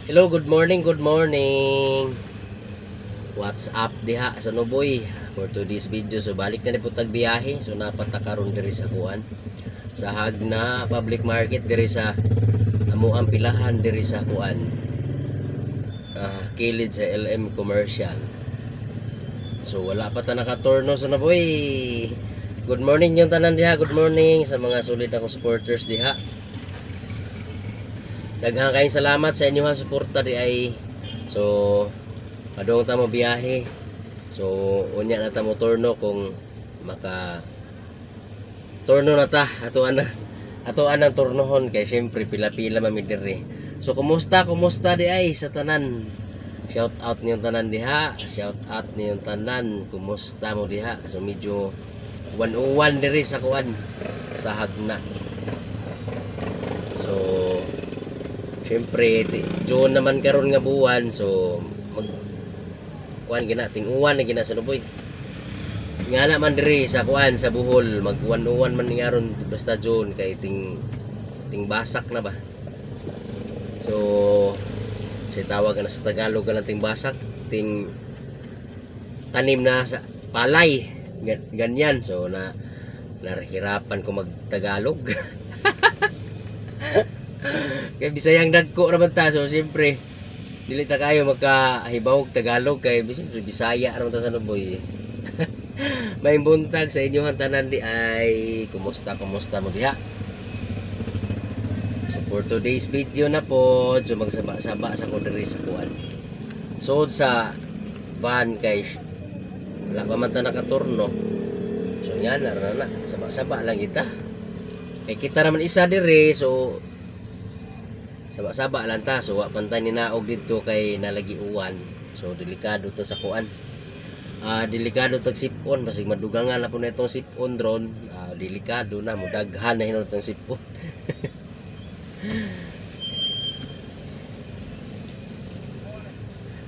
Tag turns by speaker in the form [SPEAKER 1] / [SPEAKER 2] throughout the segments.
[SPEAKER 1] Hello, good morning, good morning. What's up diha sa Nuboy? For today's video, so balik na ni putag biyahe. So napatakaron diri sa kuan. Sa Hagna Public Market diri sa amuang pilahan diri sa kuan. Kilid sa LM Commercial. So wala pa ta nakaturno sa Nuboy. Good morning yung tanan diha, good morning sa mga solid akong supporters diha. Daghang kayong salamat sa inyong suporta di ay. So padung ta mo biyahe. So unya na ta mo turno kung maka turno na ta atoan ang turnohon kay syempre pila-pila mami diri. So kumusta di ay sa tanan? Shout out niyong tanan diha, shout out niyong tanan. Kumusta mo diha? So medyo 101 diri sa kuan sa Hagna. So syempre June naman karon nga buwan, so mag kuan gina ting-uwan na gina sa Nuboy. Nga naman diri sa kuan sa Bohol mag 101 man ni aron basta June kay ting basak na ba. So si tawag na sa Tagalog ka ng ting basak, ting tanim na sa palay ganyan. So nahirapan ko mag Tagalog. Kaya bisayang dagko raman ta, so siyempre dili ta kayo magkahibawog Tagalog kay Bisaya raman ta sa Nuboy. May buntag sa inyo tanan di ay kumusta mo diha. So for today's video na po, so magsaba-saba sa ko diri sa kuan. So sa van kay wala pa man ta nakaturno. So yan na saba-saba lang kita. Kay kita naman isa diri, so saba-saba lang ta. So wa pantay ni naog dito kay nalagi uwan. So delikado to sa kuan. Delikado tag sipon, basig madugangan na po na itong sipon drone. Delikado na mo daghan na hinon itong sipon.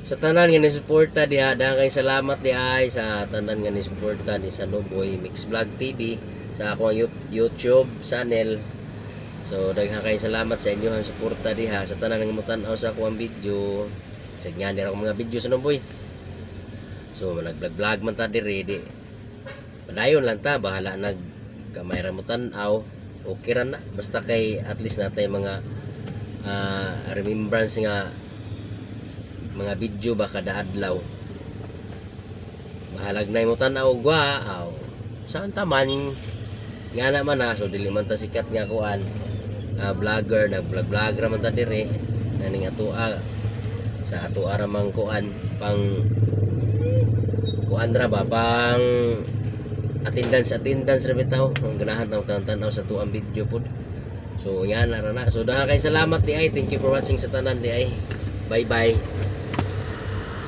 [SPEAKER 1] Sa tanan nga ni suporta diha, daghang kay salamat di ay sa tanan nga ni suporta ni sa Nuboy Mix Vlog TV sa akong YouTube channel. So daghang kay salamat sa inyo ang suporta diha sa tanan nga mutan-aw sa akong video. Check nga nila akong mga video sa Nuboy. So nag-vlog man ta diri di. Padayon lang ta, bahala nag kamera mutan-aw. Okay ra na basta kay at least natay mga remembrance nga mga video ba kada adlaw. Bahalag na mo tan-aw gwa. Saan ta man nga naman na, so dili man ta sikat nga kuan. Vlogger, nag-vlog ra man ta dire. Kaning atoa sa atoa ra mang kuan pang kuan ra ba pang attendance ra bitaw. Ang ganahan taw tan-tanaw sa tuang video pod. So yan na. So daghang kay salamat di ay. Thank you for watching sa tanan di ay. Bye bye.